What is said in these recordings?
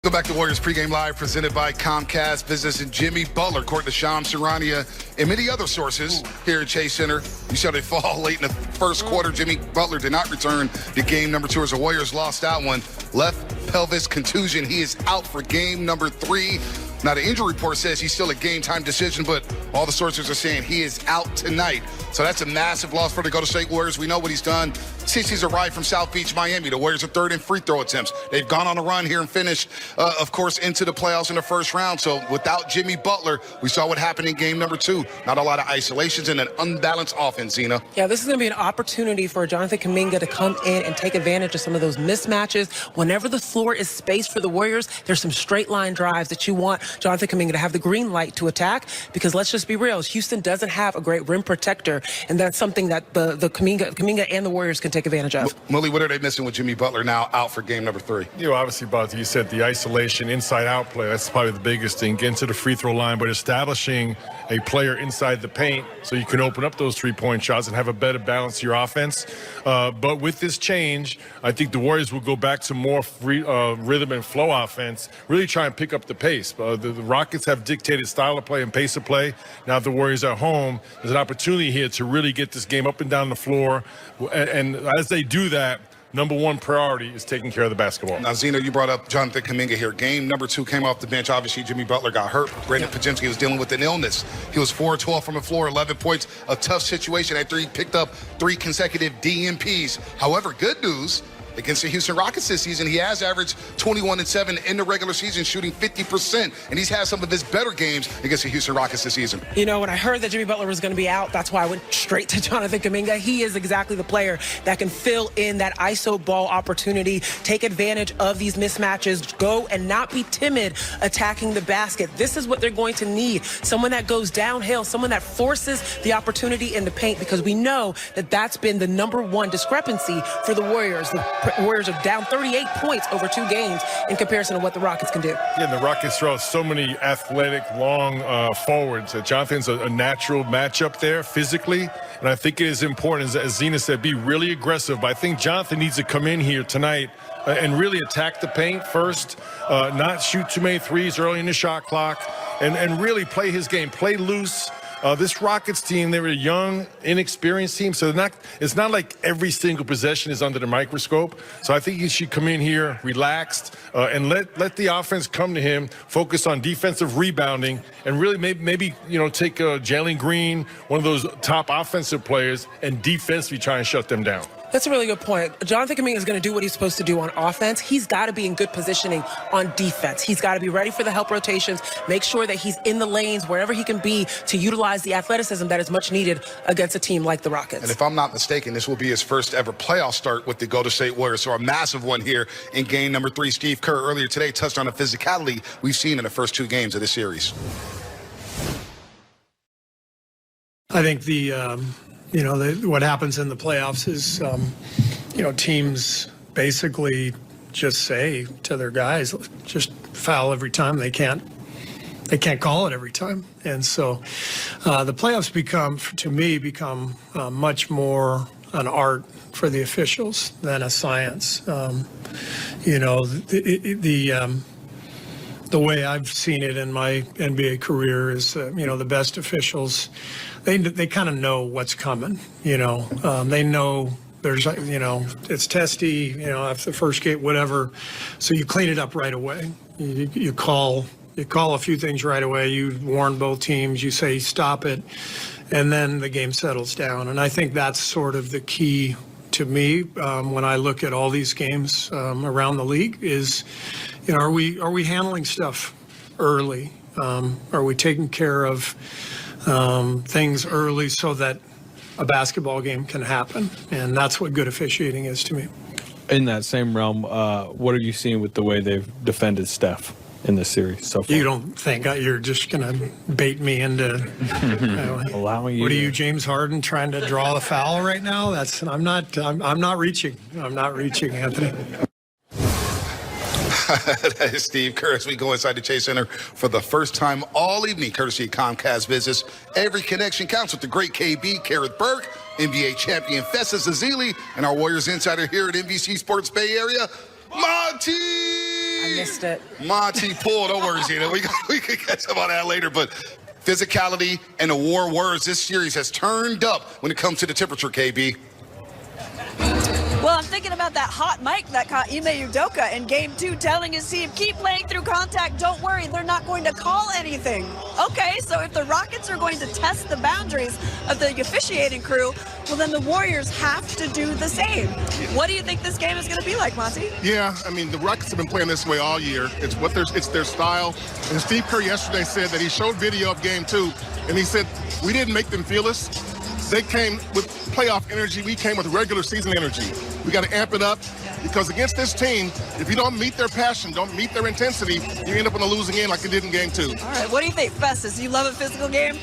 Go back to Warriors pregame live, presented by Comcast Business. And Jimmy Butler, according to Shannon Charania and many other sources here at Chase Center, you saw they fall late in the first quarter. Jimmy Butler did not return to game number 2 as the Warriors lost that one. Left pelvis contusion. He is out for game number 3. Now, the injury report says he's still a game-time decision, but all the sources are saying he is out tonight. So that's a massive loss for the Golden State Warriors. We know what he's done since he's arrived from South Beach, Miami. The Warriors are third in free throw attempts. They've gone on a run here and finished, of course, into the playoffs in the first round. So without Jimmy Butler, we saw what happened in game number 2. Not a lot of isolations and an unbalanced offense, Zena. Yeah, this is going to be an opportunity for Jonathan Kuminga to come in and take advantage of some of those mismatches. Whenever the floor is spaced for the Warriors, there's some straight line drives that you want Jonathan Kuminga to have the green light to attack, because let's just be real, Houston doesn't have a great rim protector, and that's something that the Kuminga and the Warriors can take advantage of. Mully, what are they missing with Jimmy Butler now out for game number 3? You know, obviously, Bob, you said the isolation, inside-out play, that's probably the biggest thing. Getting to the free throw line, but establishing a player inside the paint so you can open up those three-point shots and have a better balance to your offense. But with this change, I think the Warriors will go back to more free, rhythm and flow offense, really try and pick up the pace. The Rockets have dictated style of play and pace of play. Now the Warriors are home. There's an opportunity here to really get this game up and down the floor. And as they do that, number one priority is taking care of the basketball. Now, Zena, you brought up Jonathan Kuminga here. Game number 2 came off the bench. Obviously, Jimmy Butler got hurt. Redick Pajemski was dealing with an illness. He was 4-12 from the floor, 11 points. A tough situation after he picked up 3 consecutive DNPs. However, good news, against the Houston Rockets this season, he has averaged 21-7 in the regular season, shooting 50%, and he's had some of his better games against the Houston Rockets this season. You know, when I heard that Jimmy Butler was going to be out, that's why I went straight to Jonathan Kuminga. He is exactly the player that can fill in that ISO ball opportunity, take advantage of these mismatches, go and not be timid attacking the basket. This is what they're going to need. Someone that goes downhill, someone that forces the opportunity in the paint, because we know that that's been the number 1 discrepancy for the Warriors. The Warriors are down 38 points over 2 games in comparison to what the Rockets can do. Yeah, and the Rockets throw out so many athletic, long forwards. Jonathan's a natural matchup there physically, and I think it is important, as Zena said, be really aggressive. But I think Jonathan needs to come in here tonight and really attack the paint first, not shoot too many threes early in the shot clock, and really play his game, play loose. This Rockets team, they're a young, inexperienced team, so it's not like every single possession is under the microscope. So I think he should come in here relaxed and let the offense come to him, focus on defensive rebounding, and really maybe take Jalen Green, one of those top offensive players, and defensively try and shut them down. That's a really good point. Jonathan Kuminga is going to do what he's supposed to do on offense. He's got to be in good positioning on defense. He's got to be ready for the help rotations, make sure that he's in the lanes wherever he can be to utilize the athleticism that is much needed against a team like the Rockets. And if I'm not mistaken, this will be his first ever playoff start with the Golden State Warriors, so a massive one here in game number 3. Steve Kerr earlier today touched on the physicality we've seen in the first 2 games of this series. I think what happens in the playoffs is, teams basically just say to their guys, just foul every time. They can't call it every time. And so the playoffs become much more an art for the officials than a science. The way I've seen it in my NBA career is, the best officials, they kind of know what's coming. They know there's, it's testy, after the first game, whatever. So you clean it up right away. You call a few things right away. You warn both teams. You say stop it, and then the game settles down. And I think that's sort of the key to me when I look at all these games around the league is, are we handling stuff early? Are we taking care of things early so that a basketball game can happen? And that's what good officiating is to me. In that same realm, what are you seeing with the way they've defended Steph in this series so far? You don't think you're just going to bait me into allowing you? What are you, James Harden, trying to draw the foul right now? I'm not reaching. I'm not reaching, Anthony. That is Steve Kerr as we go inside the Chase Center for the first time all evening, courtesy of Comcast Business. Every connection counts with the great KB, Garrett Burke, NBA champion Festus Ezeli, and our Warriors insider here at NBC Sports Bay Area, Monty I missed it. Monty pull. Don't worry, Zena. We can catch up on that later. But physicality and the war words, this series has turned up when it comes to the temperature, KB. Well, I'm thinking about that hot mic that caught Ime Udoka in Game 2 telling his team, keep playing through contact, don't worry, they're not going to call anything. Okay, so if the Rockets are going to test the boundaries of the officiating crew, well, then the Warriors have to do the same. What do you think this game is going to be like, Monty? Yeah, I mean, the Rockets have been playing this way all year. It's their style. And Steve Kerr yesterday said that he showed video of Game 2, and he said, we didn't make them feel us. They came with playoff energy. We came with regular season energy. We got to amp it up because against this team, if you don't meet their passion, don't meet their intensity, you end up in a losing game like you did in Game 2. All right, what do you think, Festus? Do you love a physical game?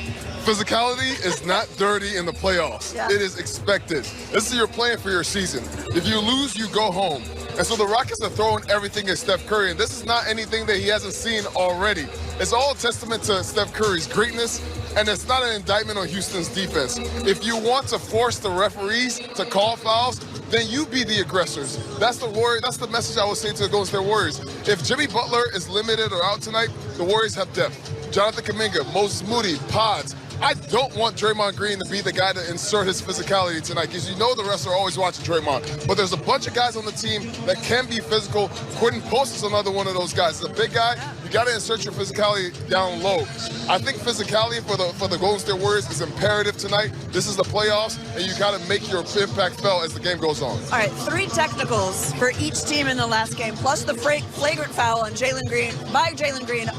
Physicality is not dirty in the playoffs. Yeah. It is expected. This is you're playing for your season. If you lose, you go home. And so the Rockets are throwing everything at Steph Curry, and this is not anything that he hasn't seen already. It's all a testament to Steph Curry's greatness, and it's not an indictment on Houston's defense. If you want to force the referees to call fouls, then you be the aggressors. That's the message I would say to the Golden State Warriors. If Jimmy Butler is limited or out tonight, the Warriors have depth. Jonathan Kuminga, Moses Moody, Pods. I don't want Draymond Green to be the guy to insert his physicality tonight because you know the refs are always watching Draymond. But there's a bunch of guys on the team that can be physical. Quentin Post is another one of those guys. He's a big guy. You got to insert your physicality down low. I think physicality for the Golden State Warriors is imperative tonight. This is the playoffs, and you got to make your impact felt as the game goes on. All right, 3 technicals for each team in the last game, plus the flagrant foul on Jalen Green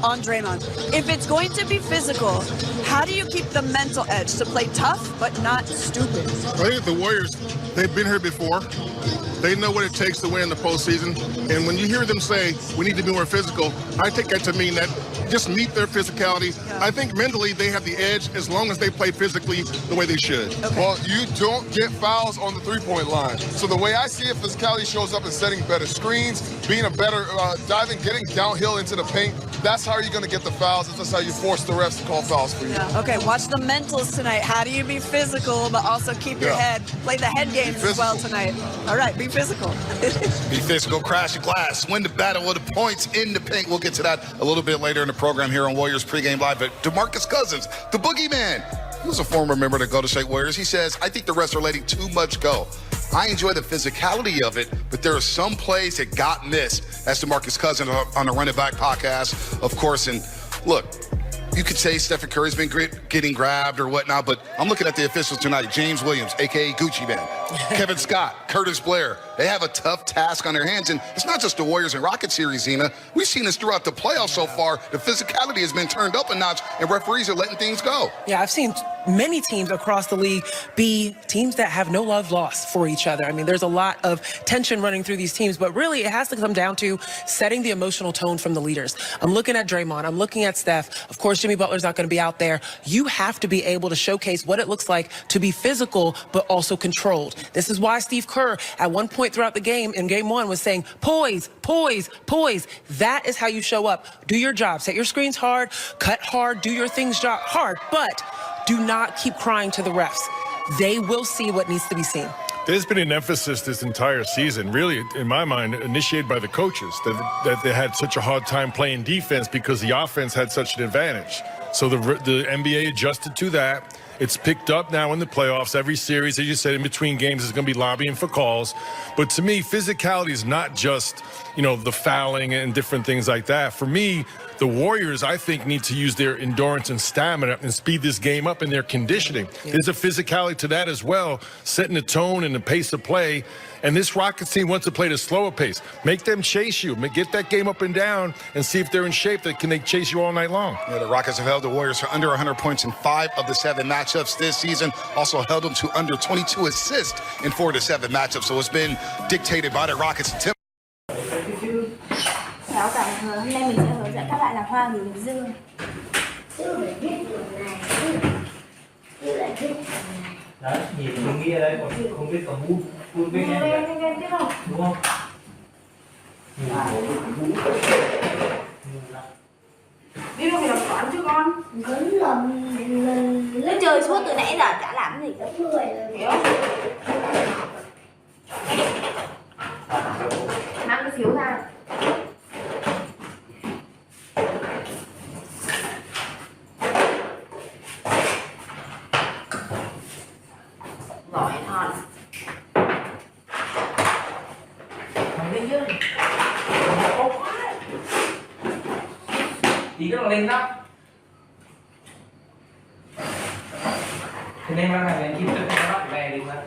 on Draymond. If it's going to be physical, how do you keep the mental edge to play tough but not stupid? I think the Warriors, they've been here before. They know what it takes to win in the postseason. And when you hear them say, we need to be more physical, I take that to mean that just meet their physicality. Yeah. I think mentally they have the edge as long as they play physically the way they should. Okay. Well, you don't get fouls on the three-point line. So the way I see it, physicality shows up in setting better screens, being a better diving, getting downhill into the paint. That's how you're going to get the fouls. That's how you force the refs to call fouls for you. Yeah. Okay, watch the mentals tonight. How do you be physical but also keep your head, play the head games as well tonight? All right, be physical. Be physical, crash the glass, win the battle with the points in the paint. We'll get to that a little bit later in the program here on Warriors Pregame Live. But DeMarcus Cousins, the boogeyman, he was a former member of the Golden State Warriors. He says, I think the refs are letting too much go. I enjoy the physicality of it, but there are some plays that got missed. That's DeMarcus Cousins on the Run It Back podcast, of course. And look, you could say Stephen Curry's been getting grabbed or whatnot, but I'm looking at the officials tonight. James Williams, a.k.a. Gucci Man, Kevin Scott, Curtis Blair. They have a tough task on their hands. And it's not just the Warriors and Rockets series, Zena. We've seen this throughout the playoffs so far. The physicality has been turned up a notch, and referees are letting things go. Yeah, I've seen many teams across the league be teams that have no love lost for each other. I mean, there's a lot of tension running through these teams, but really it has to come down to setting the emotional tone from the leaders. I'm looking at Draymond. I'm looking at Steph. Of course, Jimmy Butler's not going to be out there. You have to be able to showcase what it looks like to be physical, but also controlled. This is why Steve Kerr, at one point throughout the game, in Game 1, was saying, poise, poise, poise. That is how you show up. Do your job. Set your screens hard, cut hard, do your things hard, but do not keep crying to the refs. They will see what needs to be seen. There's been an emphasis this entire season, really, in my mind, initiated by the coaches, that they had such a hard time playing defense because the offense had such an advantage. So the NBA adjusted to that. It's picked up now in the playoffs. Every series, as you said, in between games is going to be lobbying for calls. But to me, physicality is not just, the fouling and different things like that. For me, the Warriors, I think, need to use their endurance and stamina and speed this game up in their conditioning. Yeah. There's a physicality to that as well, setting the tone and the pace of play. And this Rockets team wants to play at a slower pace. Make them chase you. Get that game up and down and see if they're in shape. Can they chase you all night long? Yeah, the Rockets have held the Warriors to under 100 points in 5 of the 7 matchups this season. Also held them to under 22 assists in 4 of the 7 matchups. So it's been dictated by the Rockets. Cháu cảm hôm nay mình sẽ hướng dẫn các bạn làm hoa hướng dương. Sư phải viết đường này, sư lại viết đường này. Đấy, nhìn cái nghĩa đấy, còn không biết có bút viết em đấy. Biết không? Đúng không? Biết không phải đọc toán chứ con? Vẫn nó chơi suốt từ nãy giờ chả làm gì cả. Người hiểu không? Mang cái phiếu ra. Tí nữa là lên nắp. Thế nên là này kim tự nó nắp này đi mà.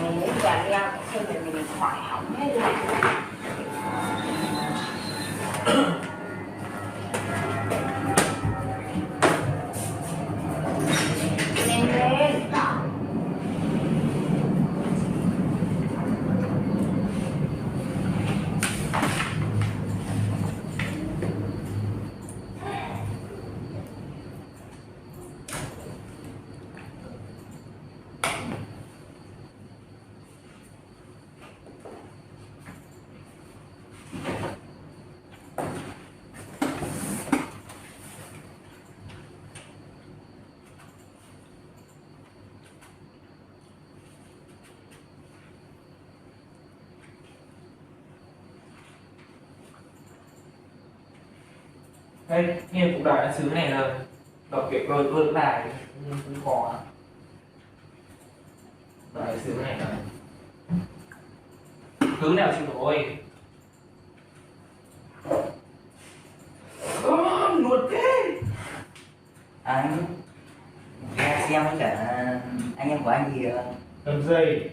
Mình chả ra xem là mình khỏi hỏng hết rồi. Lên lên. Đây, nghe cuộc đời đã xứ này rồi. Đọc việc lơ lại cũng khó. Đời xứ này rồi. Thứ nào chịu nổi. Nuột thế. Anh nghe xem với cả anh em của anh thì Đâm dây.